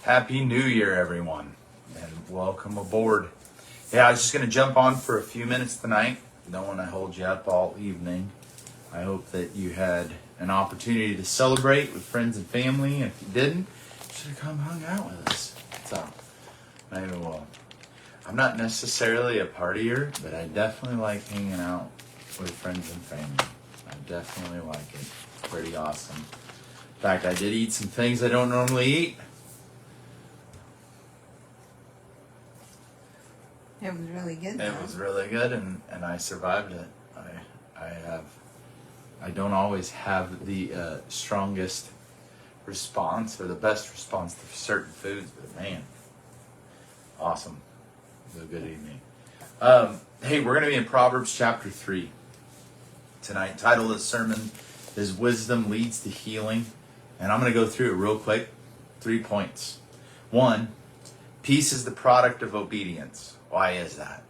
Happy New Year, everyone, and welcome aboard. Yeah, I was just going to jump on for a few minutes tonight. Don't want to hold you up all evening. I hope that you had an opportunity to celebrate with friends and family. If you didn't, you should have come hung out with us. So, maybe I'm not necessarily a partier, but I definitely like hanging out with friends and family. I definitely like it. It's pretty awesome. In fact, I did eat some things I don't normally eat. It was really good. It was really good, and I survived it. I don't always have the strongest response or the best response to certain foods, but man, awesome. It was a good evening. Hey, we're going to be in Proverbs chapter 3 tonight. Title of the sermon is Wisdom Leads to Healing, and I'm going to go through it real quick. 3 points. 1, peace is the product of obedience. Why is that?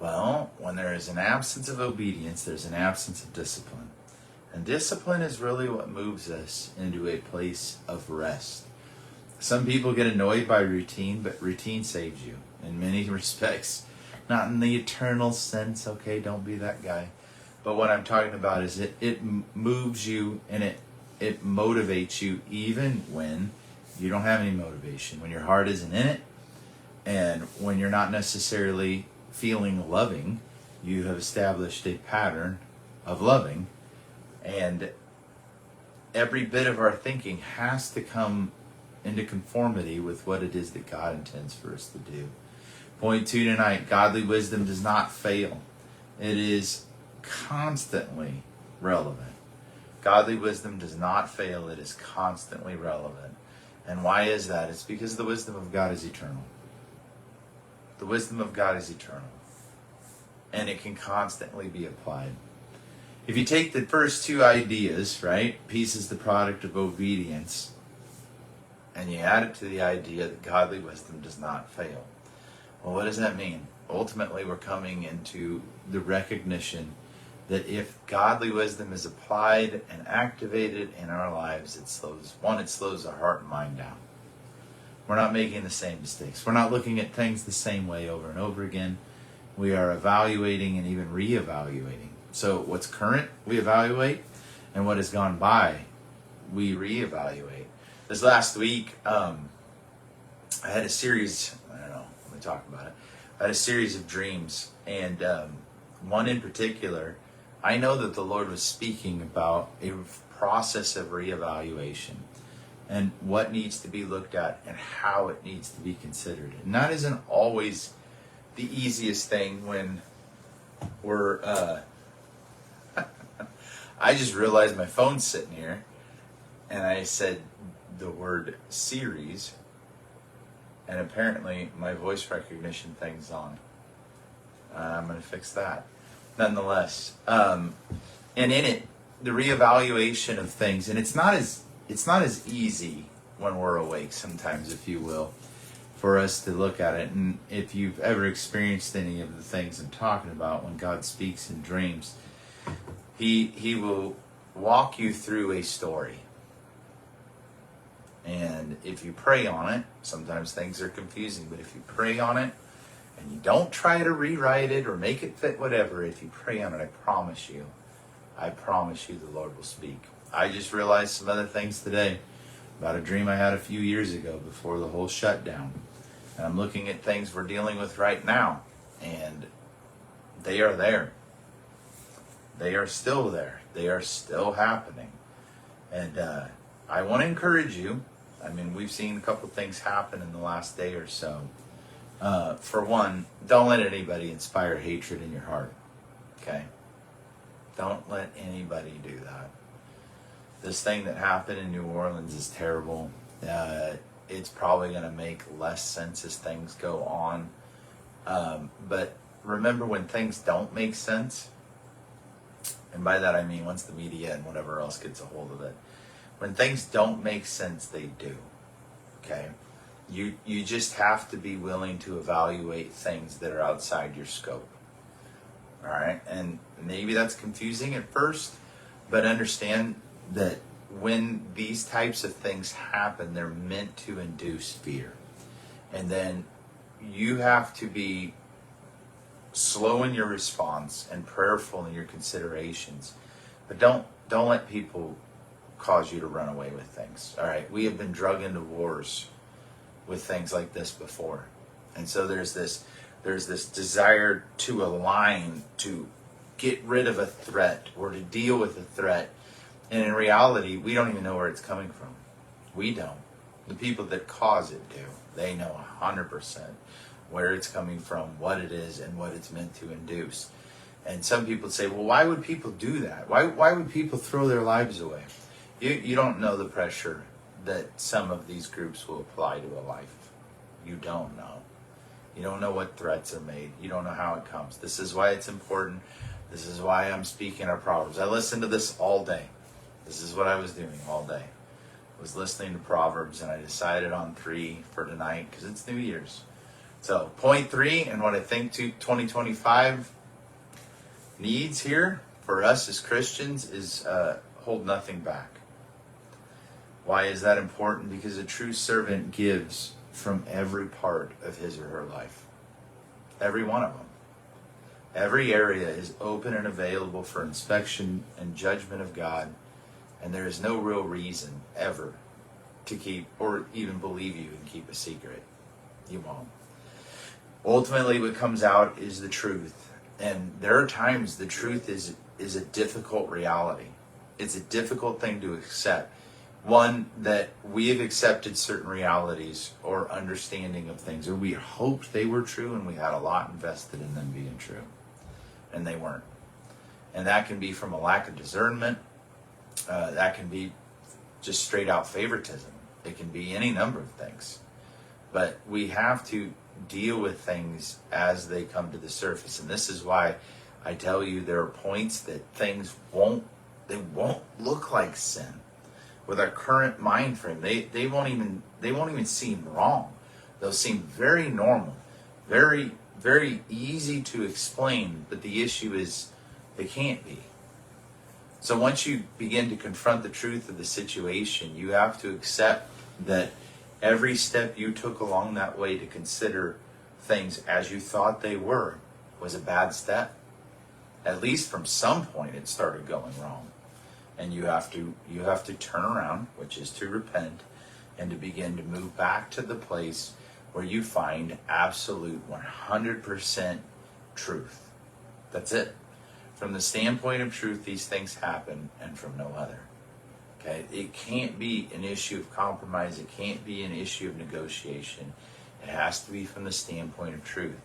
Well, when there is an absence of obedience, there's an absence of discipline. And discipline is really what moves us into a place of rest. Some people get annoyed by routine, but routine saves you in many respects. Not in the eternal sense, okay, don't be that guy. But what I'm talking about is it moves you and it motivates you even when you don't have any motivation, when your heart isn't in it. And when you're not necessarily feeling loving, you have established a pattern of loving. And every bit of our thinking has to come into conformity with what it is that God intends for us to do. Point 2 tonight, godly wisdom does not fail. It is constantly relevant. Godly wisdom does not fail. It is constantly relevant. And why is that? It's because the wisdom of God is eternal. The wisdom of God is eternal, and it can constantly be applied. If you take the first 2 ideas, right, peace is the product of obedience, and you add it to the idea that godly wisdom does not fail. Well, what does that mean? Ultimately, we're coming into the recognition that if godly wisdom is applied and activated in our lives, it slows our heart and mind down. We're not making the same mistakes. We're not looking at things the same way over and over again. We are evaluating and even reevaluating. So what's current, we evaluate, and what has gone by, we reevaluate. This last week, I had a series, let me talk about it. I had a series of dreams, and one in particular, I know that the Lord was speaking about a process of reevaluation. And what needs to be looked at and how it needs to be considered. And that isn't always the easiest thing when we're... I just realized my phone's sitting here and I said the word series, and apparently my voice recognition thing's on. I'm going to fix that. Nonetheless, and in it, the reevaluation of things, and it's not as easy when we're awake sometimes, if you will, for us to look at it. And if you've ever experienced any of the things I'm talking about, when God speaks in dreams, He will walk you through a story. And if you pray on it, sometimes things are confusing, but if you pray on it and you don't try to rewrite it or make it fit whatever, if you pray on it, I promise you the Lord will speak. I just realized some other things today about a dream I had a few years ago before the whole shutdown. And I'm looking at things we're dealing with right now, and they are there. They are still there. They are still happening. And I want to encourage you. I mean, we've seen a couple things happen in the last day or so. For one, don't let anybody inspire hatred in your heart. Okay? Don't let anybody do that. This thing that happened in New Orleans is terrible. It's probably going to make less sense as things go on. But remember, when things don't make sense, and by that I mean once the media and whatever else gets a hold of it, when things don't make sense, they do. Okay? You just have to be willing to evaluate things that are outside your scope. All right? And maybe that's confusing at first, but understand that when these types of things happen, they're meant to induce fear. And then you have to be slow in your response and prayerful in your considerations. But don't let people cause you to run away with things. All right, we have been drug into wars with things like this before. And so there's this desire to align, to get rid of a threat or to deal with a threat. And in reality, we don't even know where it's coming from. We don't. The people that cause it do. They know 100% where it's coming from, what it is, and what it's meant to induce. And some people say, well, why would people do that? Why would people throw their lives away? You don't know the pressure that some of these groups will apply to a life. You don't know. You don't know what threats are made. You don't know how it comes. This is why it's important. This is why I'm speaking our Proverbs. I listened to this all day. This is what I was doing all day. I was listening to Proverbs, and I decided on 3 for tonight because it's New Year's. So point 3, and what I think 2025 needs here for us as Christians is hold nothing back. Why is that important? Because a true servant gives from every part of his or her life. Every one of them. Every area is open and available for inspection and judgment of God, and there is no real reason ever to keep or even believe you can keep a secret. You won't. Ultimately, what comes out is the truth. And there are times the truth is a difficult reality. It's a difficult thing to accept. One, that we have accepted certain realities or understanding of things, or we hoped they were true and we had a lot invested in them being true. And they weren't. And that can be from a lack of discernment. That can be just straight out favoritism. It can be any number of things. But we have to deal with things as they come to the surface. And this is why I tell you there are points that things won't look like sin. With our current mind frame, they won't even seem wrong. They'll seem very normal, very, very easy to explain, but the issue is they can't be. So once you begin to confront the truth of the situation, you have to accept that every step you took along that way to consider things as you thought they were was a bad step. At least from some point it started going wrong. And you have to turn around, which is to repent, and to begin to move back to the place where you find absolute 100% truth. That's it. From the standpoint of truth, these things happen, and from no other. Okay? It can't be an issue of compromise. It can't be an issue of negotiation. It has to be from the standpoint of truth.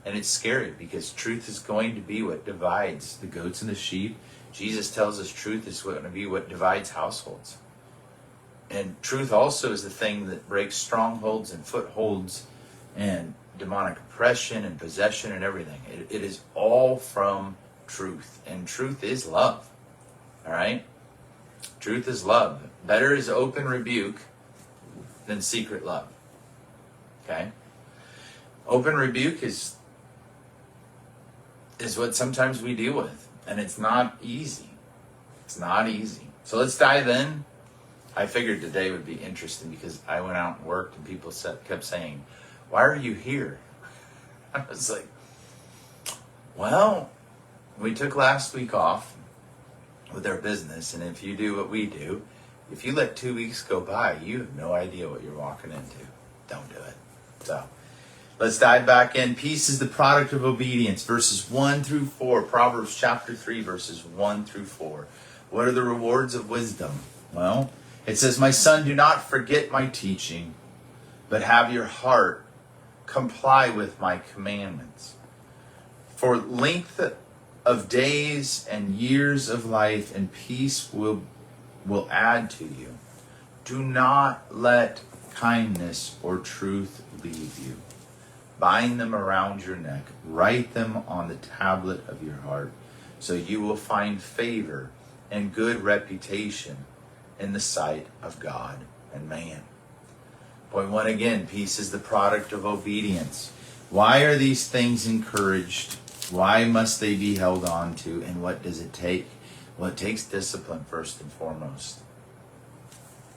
And it's scary because truth is going to be what divides the goats and the sheep. Jesus tells us truth is going to be what divides households. And truth also is the thing that breaks strongholds and footholds and demonic oppression and possession and everything. It is all from truth. And truth is love. All right? Truth is love. Better is open rebuke than secret love. Okay? Open rebuke is what sometimes we deal with. And it's not easy. It's not easy. So let's dive in. I figured today would be interesting because I went out and worked and people kept saying, why are you here? I was like, well, we took last week off with our business. And if you do what we do, if you let 2 weeks go by, you have no idea what you're walking into. Don't do it. So let's dive back in. Peace is the product of obedience. Verses 1 through 4. Proverbs chapter 3, verses 1 through 4. What are the rewards of wisdom? Well, it says, my son, do not forget my teaching, but have your heart comply with my commandments. For length of days and years of life and peace will add to you. Do not let kindness or truth leave you. Bind them around your neck. Write them on the tablet of your heart, so you will find favor and good reputation in the sight of God and man. Point 1 again, peace is the product of obedience. Why are these things encouraged? Why must they be held on to? And what does it take? Well, it takes discipline first and foremost.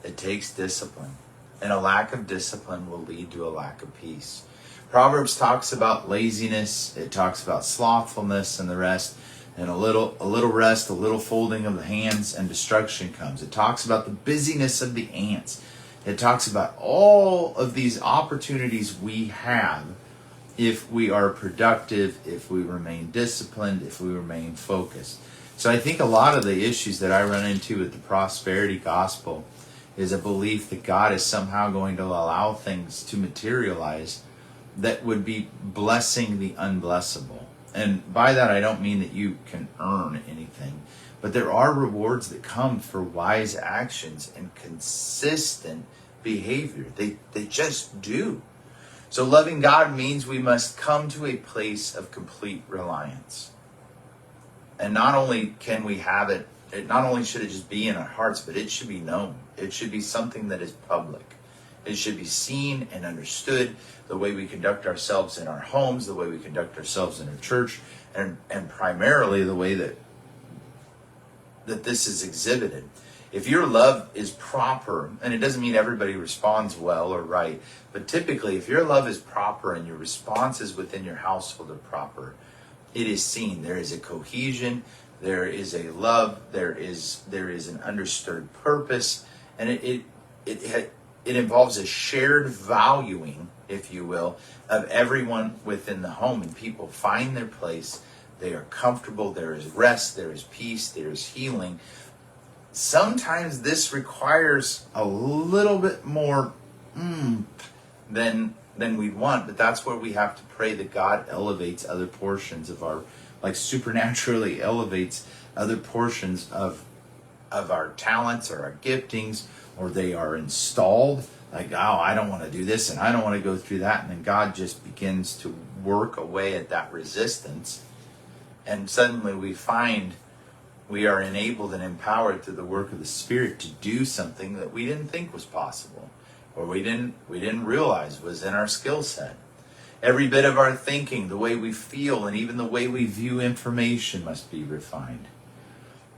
It takes discipline. And a lack of discipline will lead to a lack of peace. Proverbs talks about laziness. It talks about slothfulness and the rest. And a little rest, a little folding of the hands, and destruction comes. It talks about the busyness of the ants. It talks about all of these opportunities we have if we are productive, if we remain disciplined, if we remain focused. So I think a lot of the issues that I run into with the prosperity gospel is a belief that God is somehow going to allow things to materialize that would be blessing the unblessable. And by that I don't mean that you can earn anything, but there are rewards that come for wise actions and consistent behavior. They just do. So loving God means we must come to a place of complete reliance. And not only can we have it, not only should it just be in our hearts, but it should be known. It should be something that is public. It should be seen and understood, the way we conduct ourselves in our homes, the way we conduct ourselves in our church, and primarily the way that this is exhibited. If your love is proper, and it doesn't mean everybody responds well or right, but typically if your love is proper and your responses within your household are proper, it is seen. There is a cohesion, there is a love, there is an understood purpose, and it involves a shared valuing, if you will, of everyone within the home, and people find their place. They are comfortable. There is rest. There is peace. There is healing. Sometimes this requires a little bit more than we'd want, but that's where we have to pray that God elevates other portions of our, like supernaturally elevates other portions of our talents or our giftings, or they are installed. Like, oh, I don't want to do this and I don't want to go through that. And then God just begins to work away at that resistance. And suddenly we find we are enabled and empowered through the work of the Spirit to do something that we didn't think was possible, or we didn't realize was in our skill set. Every bit of our thinking, the way we feel, and even the way we view information must be refined.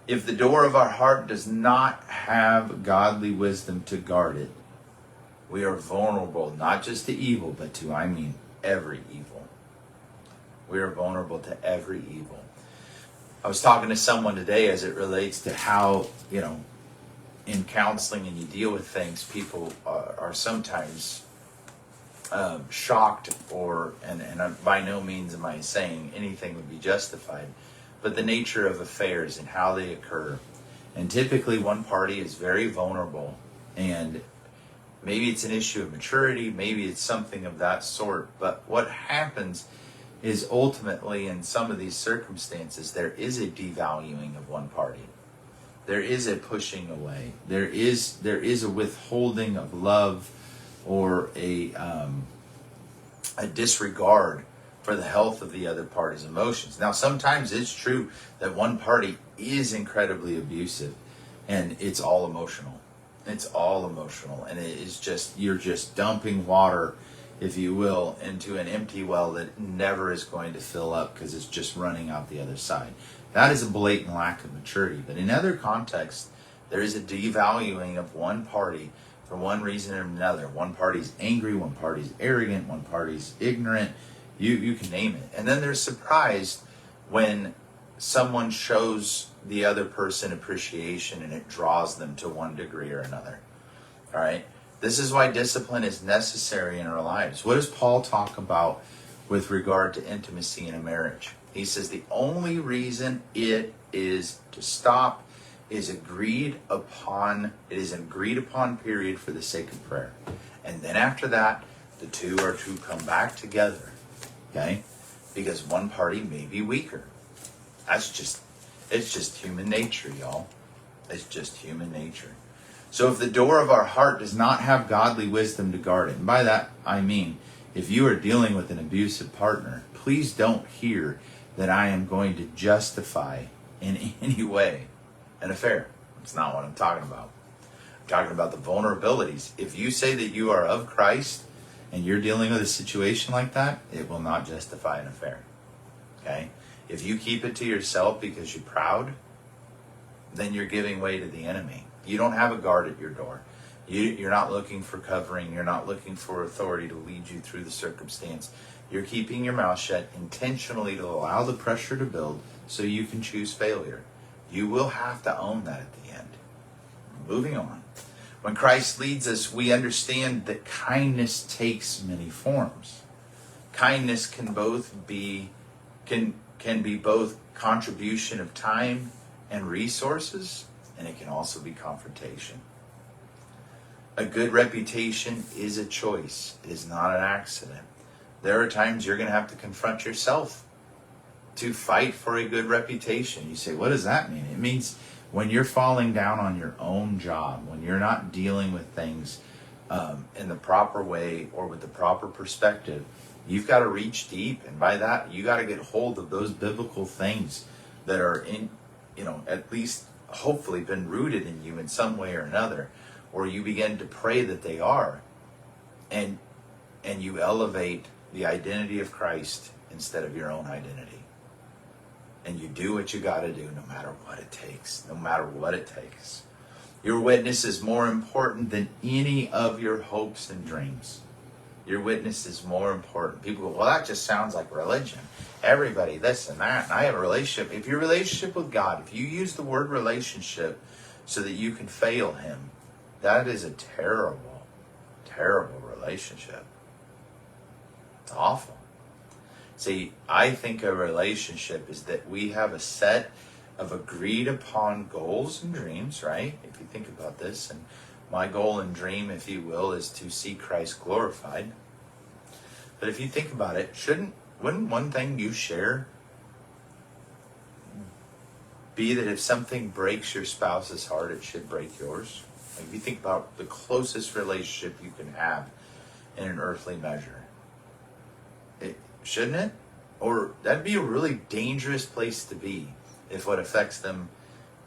If the door of our heart does not have godly wisdom to guard it, we are vulnerable not just to evil, but to, every evil. We are vulnerable to every evil. I was talking to someone today as it relates to how, in counseling and you deal with things, people are sometimes shocked, and by no means am I saying anything would be justified, but the nature of affairs and how they occur. And typically one party is very vulnerable, and maybe it's an issue of maturity, maybe it's something of that sort, but what happens is ultimately in some of these circumstances there is a devaluing of one party. There is a pushing away. There is a withholding of love, or a disregard for the health of the other party's emotions. Now, sometimes it's true that one party is incredibly abusive, and it's all emotional. It's all emotional, and it is just, you're just dumping water, if you will, into an empty well that never is going to fill up because it's just running out the other side. That is a blatant lack of maturity. But in other contexts, there is a devaluing of one party for one reason or another. One party's angry, one party's arrogant, one party's ignorant. You can name it. And then they're surprised when someone shows the other person appreciation and it draws them to one degree or another. All right? This is why discipline is necessary in our lives. What does Paul talk about with regard to intimacy in a marriage? He says the only reason it is to stop is agreed upon. It is an agreed upon period for the sake of prayer. And then after that, the two are to come back together. Okay? Because one party may be weaker. It's just human nature, y'all. It's just human nature. So if the door of our heart does not have godly wisdom to guard it, and by that I mean, if you are dealing with an abusive partner, please don't hear that I am going to justify in any way an affair. That's not what I'm talking about. I'm talking about the vulnerabilities. If you say that you are of Christ and you're dealing with a situation like that, it will not justify an affair. Okay? If you keep it to yourself because you're proud, then you're giving way to the enemy. You don't have a guard at your door. You're not looking for covering. You're not looking for authority to lead you through the circumstance. You're keeping your mouth shut intentionally to allow the pressure to build so you can choose failure. You will have to own that at the end. Moving on. When Christ leads us, we understand that kindness takes many forms. Kindness can be both contribution of time and resources, and it can also be confrontation. A good reputation is a choice. It is not an accident. There are times you're going to have to confront yourself to fight for a good reputation. You say, what does that mean? It means when you're falling down on your own job, when you're not dealing with things in the proper way or with the proper perspective, you've got to reach deep. And by that, you got to get hold of those biblical things that are in, at least hopefully been rooted in you in some way or another, or you begin to pray that they are. And you elevate the identity of Christ instead of your own identity. And you do what you got to do no matter what it takes. No matter what it takes. Your witness is more important than any of your hopes and dreams. Your witness is more important. People go, well, that just sounds like religion. Everybody, this and that. And I have a relationship. If your relationship with God, if you use the word relationship so that you can fail Him, that is a terrible, terrible relationship. It's awful. See, I think a relationship is that we have a set of agreed upon goals and dreams, right? If you think about this, and my goal and dream, if you will, is to see Christ glorified. But if you think about it, wouldn't one thing you share be that if something breaks your spouse's heart, it should break yours? Like if you think about the closest relationship you can have in an earthly measure, shouldn't it? Or that'd be a really dangerous place to be if what affects them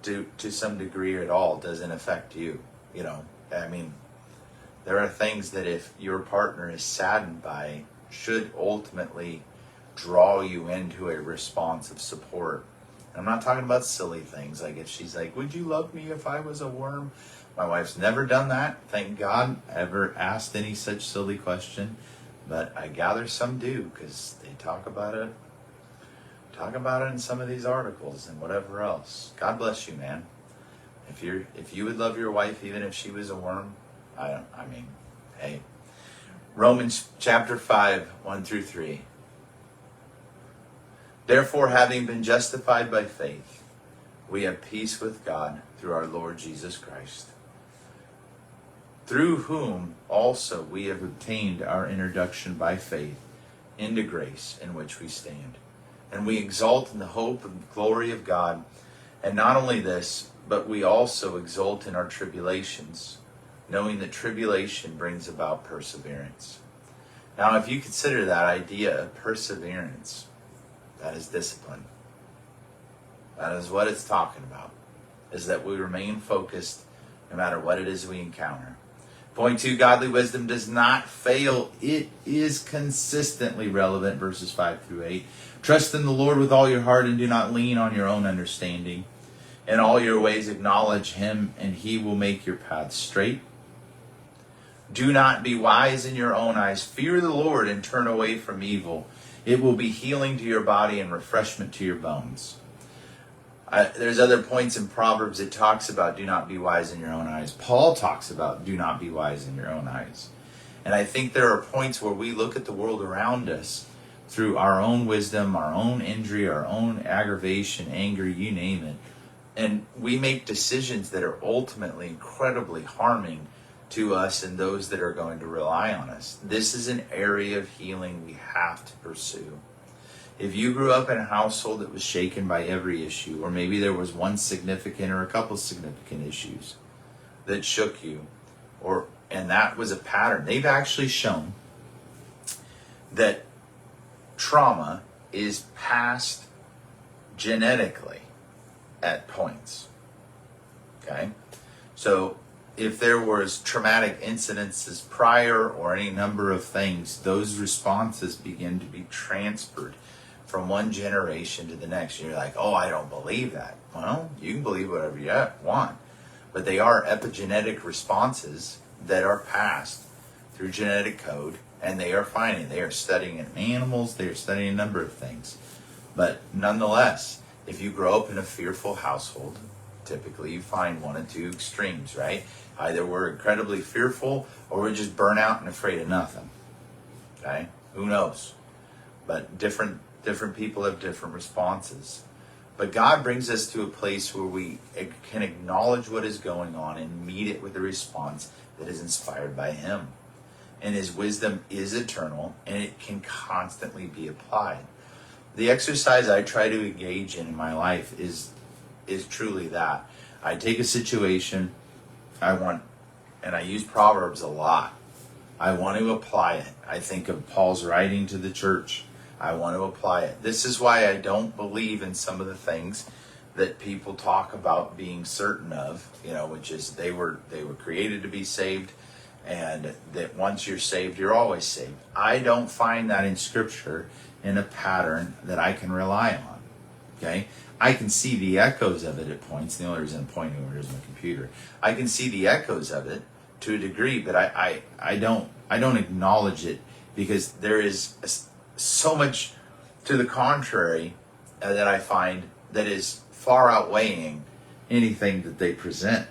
to some degree at all doesn't affect you. I mean, there are things that if your partner is saddened by should ultimately draw you into a response of support. I'm not talking about silly things like if she's like, would you love me if I was a worm? My wife's never done that, thank God, ever asked any such silly question. But I gather some do, because they talk about it in some of these articles and whatever else. God bless you, man. If you would love your wife even if she was a worm, hey. Romans chapter 5, 1-3. Therefore, having been justified by faith, we have peace with God through our Lord Jesus Christ, through whom also we have obtained our introduction by faith into grace in which we stand. And we exult in the hope of the glory of God. And not only this, but we also exult in our tribulations, knowing that tribulation brings about perseverance. Now, if you consider that idea of perseverance, that is discipline. That is what it's talking about, is that we remain focused no matter what it is we encounter. Point 2, godly wisdom does not fail. It is consistently relevant, verses 5-8. Trust in the Lord with all your heart and do not lean on your own understanding. In all your ways acknowledge Him and He will make your paths straight. Do not be wise in your own eyes. Fear the Lord and turn away from evil. It will be healing to your body and refreshment to your bones. There's other points in Proverbs that talks about do not be wise in your own eyes. Paul talks about do not be wise in your own eyes. And I think there are points where we look at the world around us through our own wisdom, our own injury, our own aggravation, anger, you name it. And we make decisions that are ultimately incredibly harming to us and those that are going to rely on us. This is an area of healing we have to pursue. If you grew up in a household that was shaken by every issue, or maybe there was one significant or a couple significant issues that shook you, and that was a pattern, they've actually shown that trauma is passed genetically at points. Okay? So if there was traumatic incidences prior or any number of things, those responses begin to be transferred from one generation to the next. You're like, oh, I don't believe that. Well, you can believe whatever you want. But they are epigenetic responses that are passed through genetic code, and they are studying animals, they are studying a number of things. But nonetheless, if you grow up in a fearful household, typically you find one of two extremes, right? Either we're incredibly fearful or we're just burnt out and afraid of nothing. Okay? Who knows? But different people have different responses. But God brings us to a place where we can acknowledge what is going on and meet it with a response that is inspired by Him. And His wisdom is eternal, and it can constantly be applied. The exercise I try to engage in my life is truly that. I take a situation, and I use Proverbs a lot. I want to apply it. I think of Paul's writing to the church. I want to apply it. This is why I don't believe in some of the things that people talk about being certain of, which is they were created to be saved, and that once you're saved, you're always saved. I don't find that in Scripture in a pattern that I can rely on. Okay? I can see the echoes of it at points. The only reason I'm pointing over is my computer. I can see the echoes of it to a degree, but I don't acknowledge it, because there is so much to the contrary that I find that is far outweighing anything that they present.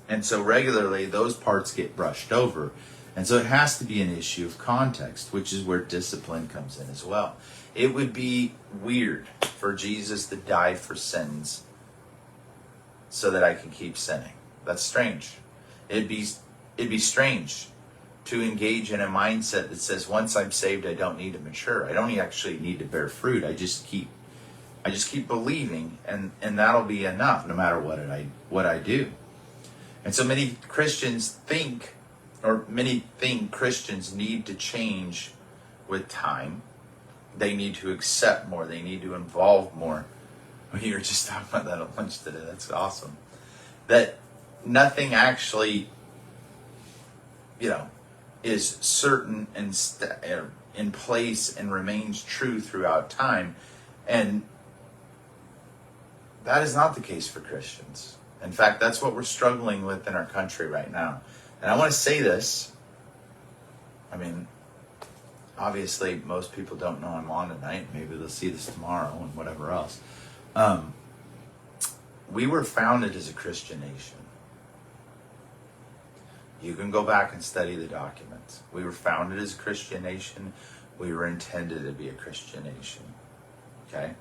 And so regularly those parts get brushed over. And so it has to be an issue of context, which is where discipline comes in as well. It would be weird for Jesus to die for sins so that I can keep sinning. That's strange. It'd be strange to engage in a mindset that says, once I'm saved, I don't need to mature. I don't actually need to bear fruit. I just keep believing, and that'll be enough, no matter what I do. And so many Christians think Christians need to change with time. They need to accept more. They need to involve more. You were just talking about that at lunch today. That's awesome. That nothing actually, is certain and in place and remains true throughout time. And that is not the case for Christians. In fact, that's what we're struggling with in our country right now. And I want to say this. Obviously, most people don't know I'm on tonight. Maybe they'll see this tomorrow and whatever else. We were founded as a Christian nation. You can go back and study the documents. We were founded as a Christian nation. We were intended to be a Christian nation. Okay?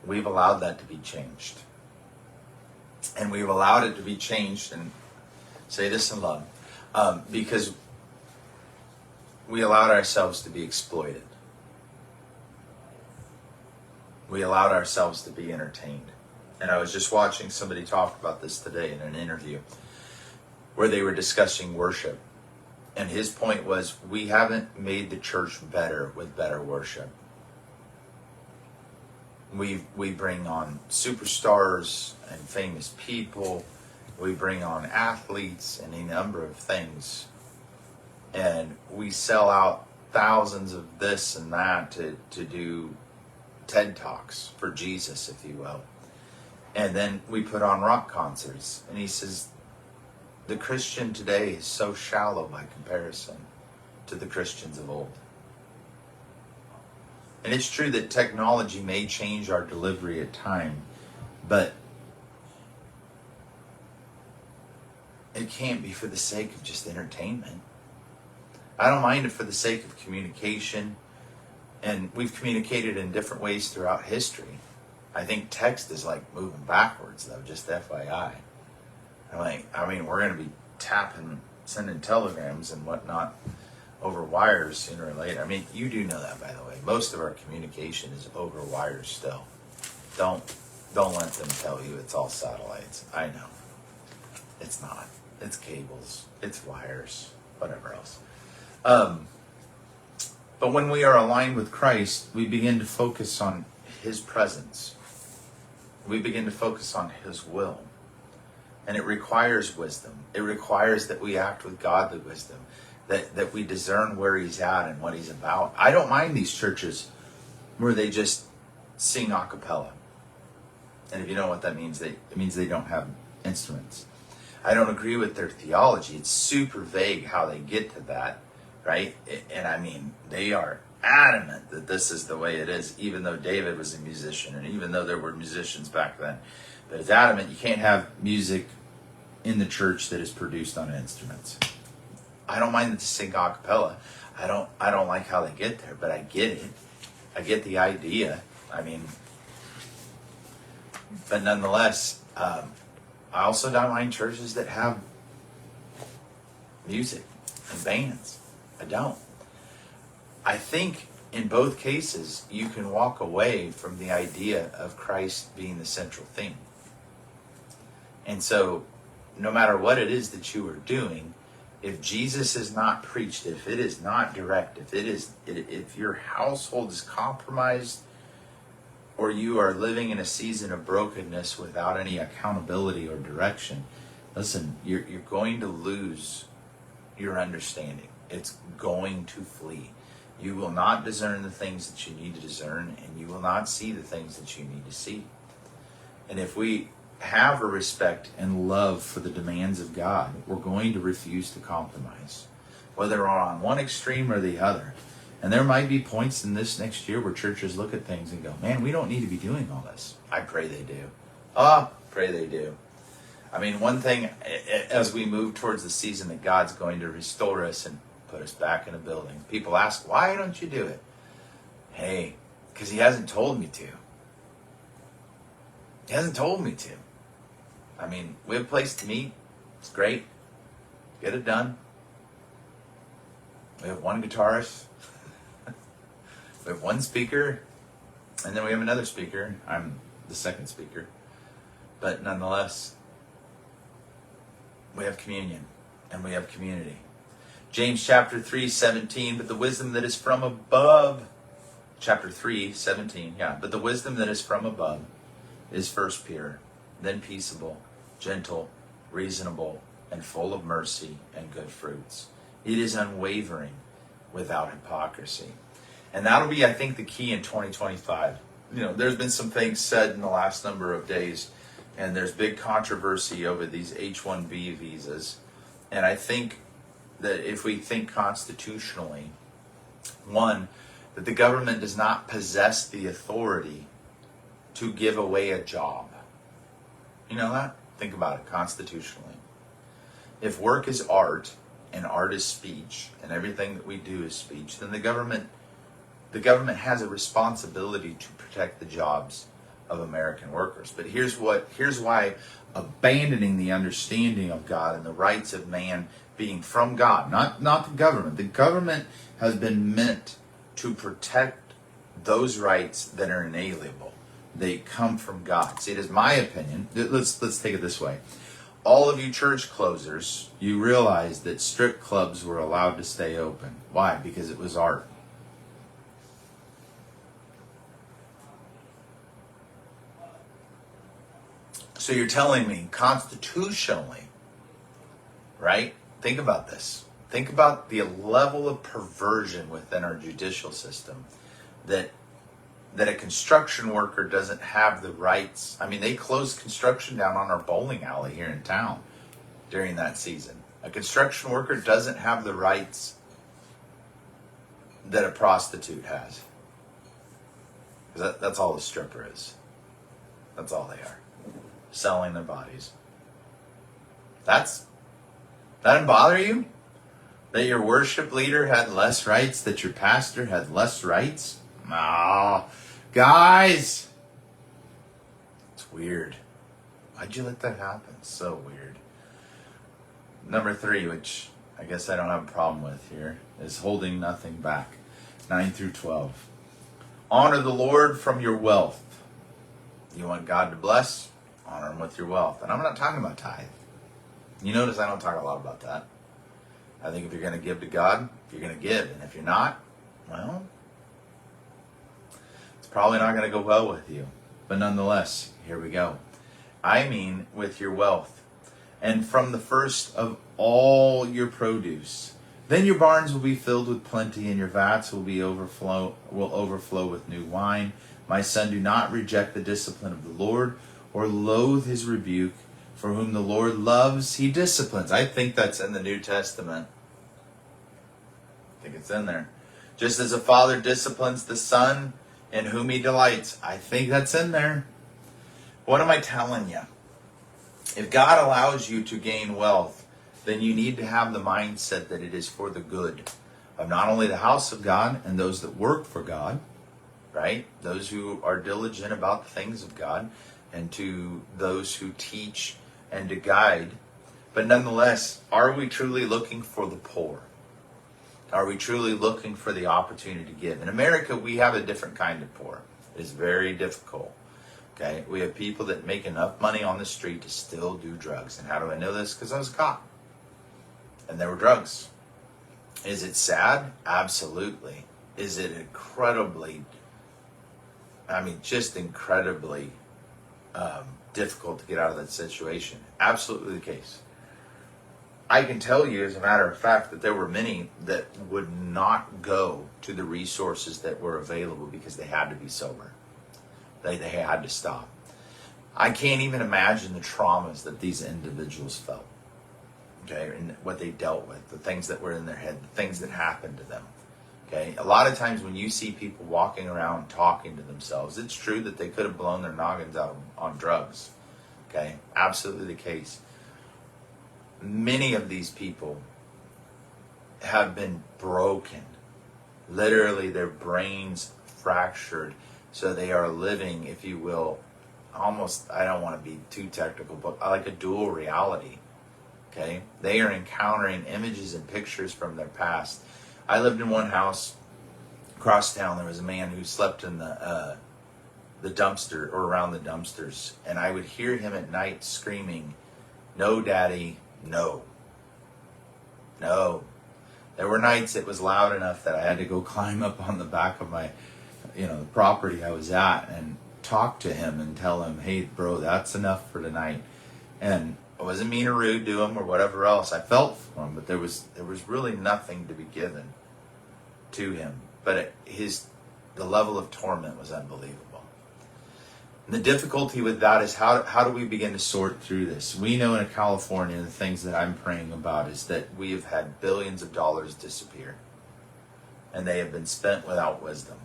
We've allowed that to be changed. And we've allowed it to be changed, and say this in love, because we allowed ourselves to be exploited. We allowed ourselves to be entertained. And I was just watching somebody talk about this today in an interview where they were discussing worship. And his point was, we haven't made the church better with better worship. We bring on superstars and famous people. We bring on athletes and a number of things. And we sell out thousands of this and that to do TED Talks for Jesus, if you will. And then we put on rock concerts. And he says, the Christian today is so shallow by comparison to the Christians of old. And it's true that technology may change our delivery at time, but it can't be for the sake of just entertainment. I don't mind it for the sake of communication, and we've communicated in different ways throughout history. I think text is like moving backwards, though, just FYI. We're going to be sending telegrams and whatnot over wires sooner or later. You do know that, by the way. Most of our communication is over wires still. Don't let them tell you it's all satellites. I know. It's not. It's cables. It's wires. Whatever else. But when we are aligned with Christ, we begin to focus on His presence. We begin to focus on His will. And it requires wisdom. It requires that we act with godly wisdom. That we discern where He's at and what He's about. I don't mind these churches where they just sing a cappella. And if you know what that means, it means they don't have instruments. I don't agree with their theology. It's super vague how they get to that, right? And I mean, they are adamant that this is the way it is, even though David was a musician and even though there were musicians back then. But it's adamant you can't have music in the church that is produced on instruments. I don't mind to sing a cappella. I don't like how they get there, but I get it. I get the idea. I mean, but nonetheless, I also don't mind churches that have music and bands. I don't. I think in both cases, you can walk away from the idea of Christ being the central theme. And so, no matter what it is that you are doing, if Jesus is not preached, if it is not direct, if your household is compromised, or you are living in a season of brokenness without any accountability or direction, listen, you're going to lose your understanding. It's going to flee. You will not discern the things that you need to discern, and you will not see the things that you need to see. And if we have a respect and love for the demands of God, we're going to refuse to compromise, whether we're on one extreme or the other. And there might be points in this next year where churches look at things and go, man, we don't need to be doing all this. I pray they do. Pray they do. I mean, one thing, as we move towards the season that God's going to restore us and put us back in a building, people ask, why don't you do it? Hey, because he hasn't told me to. He hasn't told me to. I mean, we have a place to meet. It's great. Get it done. We have one guitarist. We have one speaker. And then we have another speaker. I'm the second speaker. But nonetheless, we have communion. And we have community. James chapter 3:17, but the wisdom that is from above. Chapter 3:17, yeah. But the wisdom that is from above is first pure, then peaceable, gentle, reasonable, and full of mercy and good fruits. It is unwavering, without hypocrisy. And that'll be, I think, the key in 2025. You know, there's been some things said in the last number of days, and there's big controversy over these H-1B visas. And I think that if we think constitutionally, one, that the government does not possess the authority to give away a job. You know that? Think about it constitutionally. If work is art, and art is speech, and everything that we do is speech, then the government has a responsibility to protect the jobs of American workers. But here's why abandoning the understanding of God and the rights of man being from God, not the government. The government has been meant to protect those rights that are inalienable. They come from God. See, it is my opinion. Let's take it this way. All of you church closers, you realize that strip clubs were allowed to stay open. Why? Because it was art. So you're telling me constitutionally, right? Think about this. Think about the level of perversion within our judicial system that a construction worker doesn't have the rights. I mean, they closed construction down on our bowling alley here in town during that season. A construction worker doesn't have the rights that a prostitute has. That's all a stripper is. That's all they are. Selling their bodies. That didn't bother you? That your worship leader had less rights? That your pastor had less rights? No. Guys! It's weird. Why'd you let that happen? So weird. Number 3, which I guess I don't have a problem with here, is holding nothing back. 9-12. Honor the Lord from your wealth. You want God to bless? Honor him with your wealth. And I'm not talking about tithe. You notice I don't talk a lot about that. I think if you're going to give to God, you're going to give. And if you're not, well, it's probably not going to go well with you. But nonetheless, here we go. I mean with your wealth. And from the first of all your produce. Then your barns will be filled with plenty, and your vats will overflow with new wine. My son, do not reject the discipline of the Lord, or loathe his rebuke, For whom the Lord loves, he disciplines. I think that's in the New Testament. I think it's in there. Just as a father disciplines the son in whom he delights. I think that's in there. What am I telling you? If God allows you to gain wealth, then you need to have the mindset that it is for the good of not only the house of God and those that work for God, right? Those who are diligent about the things of God, and to those who teach and to guide. But nonetheless, are we truly looking for the poor? Are we truly looking for the opportunity to give? In America, we have a different kind of poor. It is very difficult. Okay, we have people that make enough money on the street to still do drugs. And how do I know this? Because I was a cop. And there were drugs. Is it sad? Absolutely. Is it incredibly, just incredibly difficult to get out of that situation? Absolutely the case. I can tell you, as a matter of fact, that there were many that would not go to the resources that were available because they had to be sober. They had to stop. I can't even imagine the traumas that these individuals felt. Okay, and what they dealt with, the things that were in their head, the things that happened to them. Okay, a lot of times when you see people walking around talking to themselves, it's true that they could have blown their noggins out on drugs. Okay, absolutely the case. Many of these people have been broken. Literally, their brains fractured. So they are living, if you will, almost, I don't want to be too technical, but like a dual reality. Okay? They are encountering images and pictures from their past. I lived in one house across town. There was a man who slept in the dumpster, or around the dumpsters. And I would hear him at night screaming, "No, Daddy, no. No." There were nights it was loud enough that I had to go climb up on the back of my, the property I was at and talk to him and tell him, "Hey, bro, that's enough for tonight." And I wasn't mean or rude to him or whatever else. I felt for him, but there was really nothing to be given to him. But the level of torment was unbelievable. And the difficulty with that is how do we begin to sort through this? We know in California, the things that I'm praying about is that we have had billions of dollars disappear, and they have been spent without wisdom.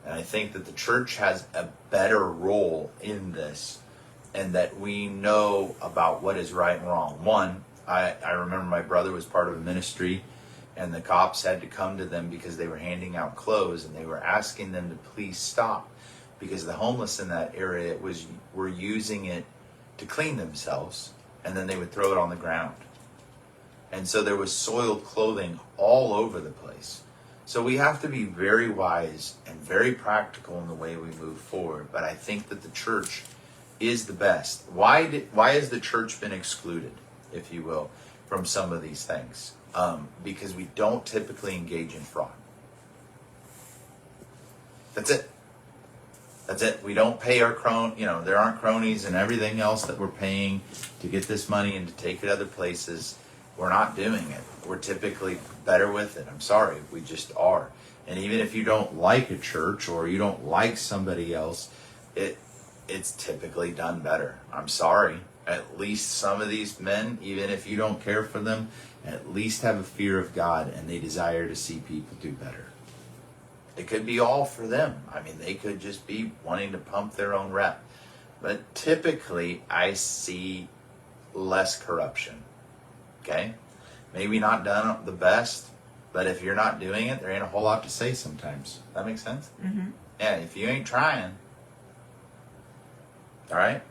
And I think that the church has a better role in this, and that we know about what is right and wrong. One, I remember my brother was part of a ministry, and the cops had to come to them because they were handing out clothes, and they were asking them to please stop, because the homeless in that area were using it to clean themselves, and then they would throw it on the ground. And so there was soiled clothing all over the place. So we have to be very wise and very practical in the way we move forward. But I think that the church is the best. Why has the church been excluded, if you will, from some of these things? Because we don't typically engage in fraud. That's it. That's it. We don't pay our there aren't cronies and everything else that we're paying to get this money and to take it other places. We're not doing it. We're typically better with it. I'm sorry. We just are. And even if you don't like a church or you don't like somebody else, it's typically done better. I'm sorry. At least some of these men, even if you don't care for them, at least have a fear of God and they desire to see people do better. It could be all for them. They could just be wanting to pump their own rep. But typically, I see less corruption. Okay? Maybe not done the best, but if you're not doing it, there ain't a whole lot to say sometimes. That makes sense? Mm-hmm. Yeah, if you ain't trying. All right?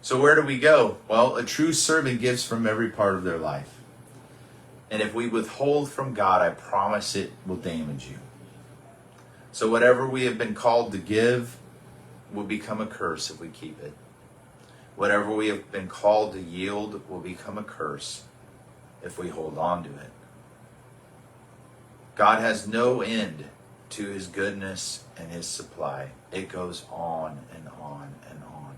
So where do we go? Well, a true servant gives from every part of their life. And if we withhold from God, I promise it will damage you. So whatever we have been called to give will become a curse if we keep it. Whatever we have been called to yield will become a curse if we hold on to it. God has no end to his goodness and his supply. It goes on and on and on.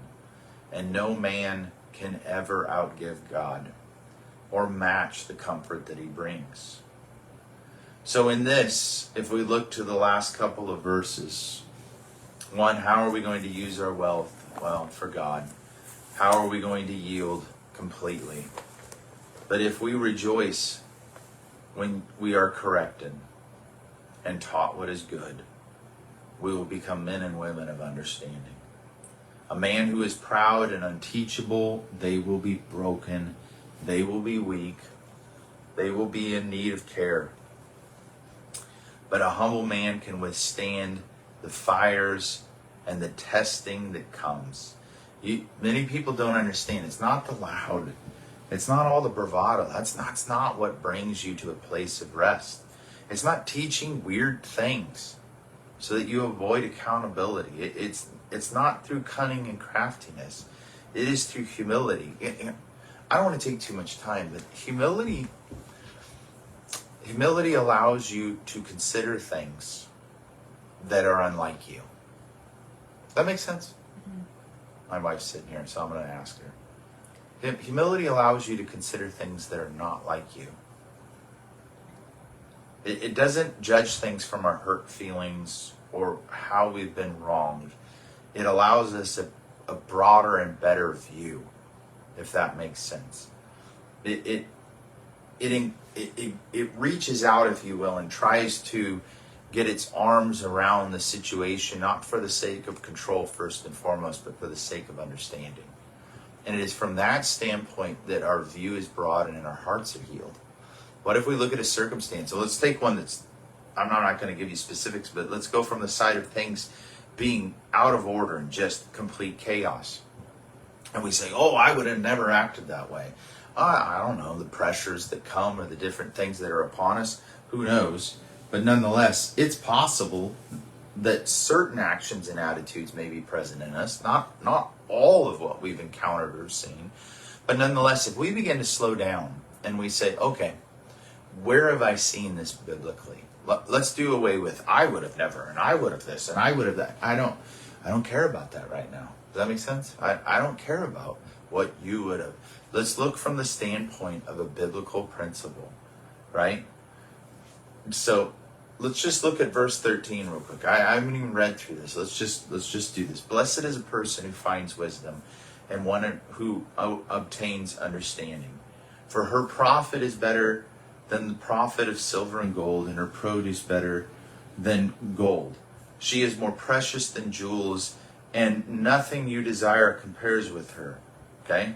And no man can ever outgive God or match the comfort that he brings. So in this, if we look to the last couple of verses, one, how are we going to use our wealth? Well, for God. how are we going to yield completely? But if we rejoice when we are corrected and taught what is good, we will become men and women of understanding. A man who is proud and unteachable, they will be broken, they will be weak, they will be in need of care. But a humble man can withstand the fires and the testing that comes. Many people don't understand. It's not the loud. It's not all the bravado. That's not what brings you to a place of rest. It's not teaching weird things so that you avoid accountability. It's not through cunning and craftiness. It is through humility. I don't want to take too much time, but humility allows you to consider things that are unlike you. That makes sense? Mm-hmm. My wife's sitting here, so I'm going to ask her. Humility allows you to consider things that are not like you. It doesn't judge things from our hurt feelings or how we've been wronged. It allows us a broader and better view, if that makes sense. It reaches out, if you will, and tries to get its arms around the situation, not for the sake of control first and foremost, but for the sake of understanding. And it is from that standpoint that our view is broadened and our hearts are healed. What if we look at a circumstance? So let's take one that's, I'm not going to give you specifics, but let's go from the side of things being out of order and just complete chaos. And we say, oh, I would have never acted that way. I don't know, the pressures that come or the different things that are upon us, who knows? But nonetheless, it's possible that certain actions and attitudes may be present in us, not all of what we've encountered or seen. But nonetheless, if we begin to slow down and we say, okay, where have I seen this biblically? Let's do away with I would have never, and I would have this, and I would have that. I don't care about that right now. Does that make sense? I don't care about what you would have. Let's look from the standpoint of a biblical principle, right? So let's just look at verse 13 real quick. I haven't even read through this. Let's just do this. Blessed is a person who finds wisdom and one who obtains understanding. For her profit is better than the profit of silver and gold, and her produce better than gold. She is more precious than jewels, and nothing you desire compares with her. Okay?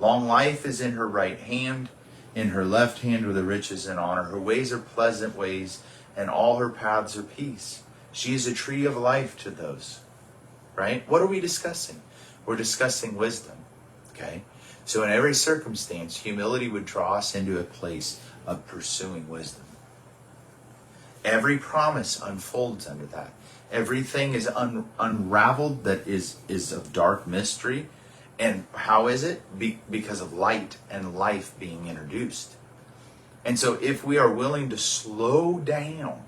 Long life is in her right hand. In her left hand are the riches and honor. Her ways are pleasant ways, and all her paths are peace. She is a tree of life to those. Right? What are we discussing? We're discussing wisdom. Okay? So in every circumstance, humility would draw us into a place of pursuing wisdom. Every promise unfolds under that. Everything is unraveled that is of dark mystery. And how is it? Because of light and life being introduced. And so if we are willing to slow down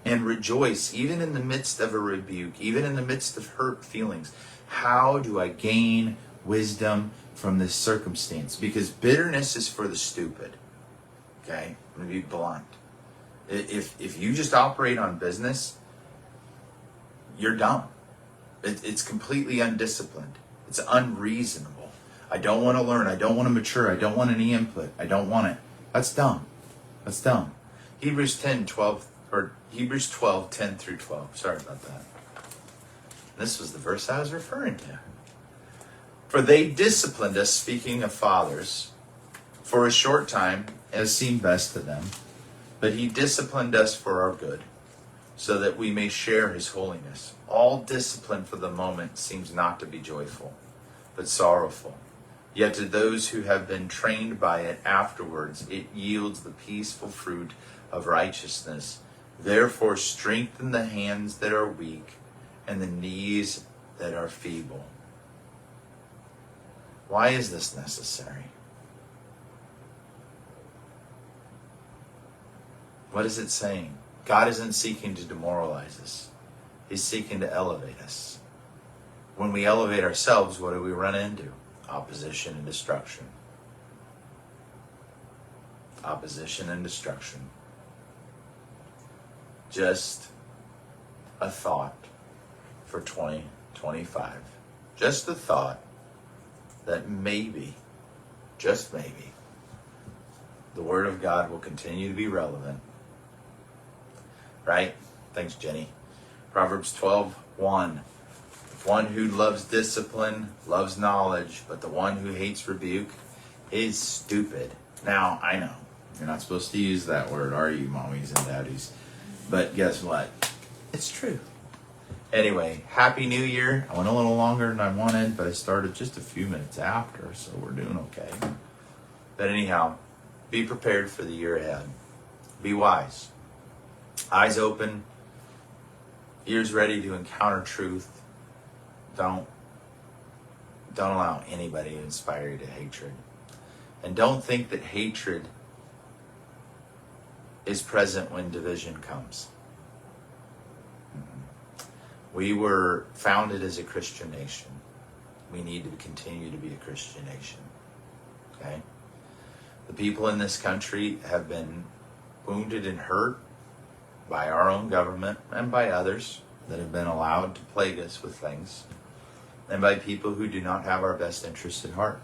and rejoice, even in the midst of a rebuke, even in the midst of hurt feelings, how do I gain wisdom from this circumstance? Because bitterness is for the stupid. Okay? I'm going to be blunt. If you just operate on business, you're dumb. It's completely undisciplined. It's unreasonable. I don't want to learn. I don't want to mature. I don't want any input. I don't want it. That's dumb. That's dumb. Hebrews 12, 10 through 12. Sorry about that. This was the verse I was referring to. For they disciplined us, speaking of fathers, for a short time, as seemed best to them. But he disciplined us for our good, so that we may share his holiness. All discipline for the moment seems not to be joyful, but sorrowful. Yet to those who have been trained by it afterwards, it yields the peaceful fruit of righteousness. Therefore strengthen the hands that are weak and the knees that are feeble. Why is this necessary? What is it saying? God isn't seeking to demoralize us. He's seeking to elevate us. When we elevate ourselves, what do we run into? Opposition and destruction. Opposition and destruction. Just a thought for 2025. Just a thought that maybe, just maybe, the Word of God will continue to be relevant. Right? Thanks, Jenny. Proverbs 12:1. One who loves discipline loves knowledge, but the one who hates rebuke is stupid. Now, I know, you're not supposed to use that word, are you, mommies and daddies? But guess what? It's true. Anyway, Happy New Year. I went a little longer than I wanted, but I started just a few minutes after, so we're doing okay. But anyhow, be prepared for the year ahead. Be wise. Eyes open, ears ready to encounter truth. Don't allow anybody to inspire you to hatred. And don't think that hatred is present when division comes. We were founded as a Christian nation. We need to continue to be a Christian nation. Okay? The people in this country have been wounded and hurt by our own government and by others that have been allowed to plague us with things, and by people who do not have our best interests at heart.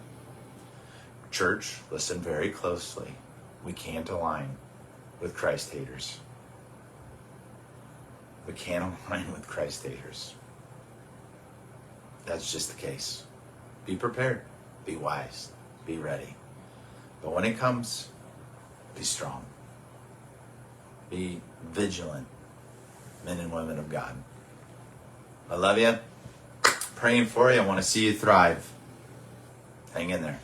Church, listen very closely. We can't align with Christ haters. We can't align with Christ haters. That's just the case. Be prepared. Be wise. Be ready. But when it comes, be strong. Be vigilant, men and women of God. I love you. Praying for you. I want to see you thrive. Hang in there.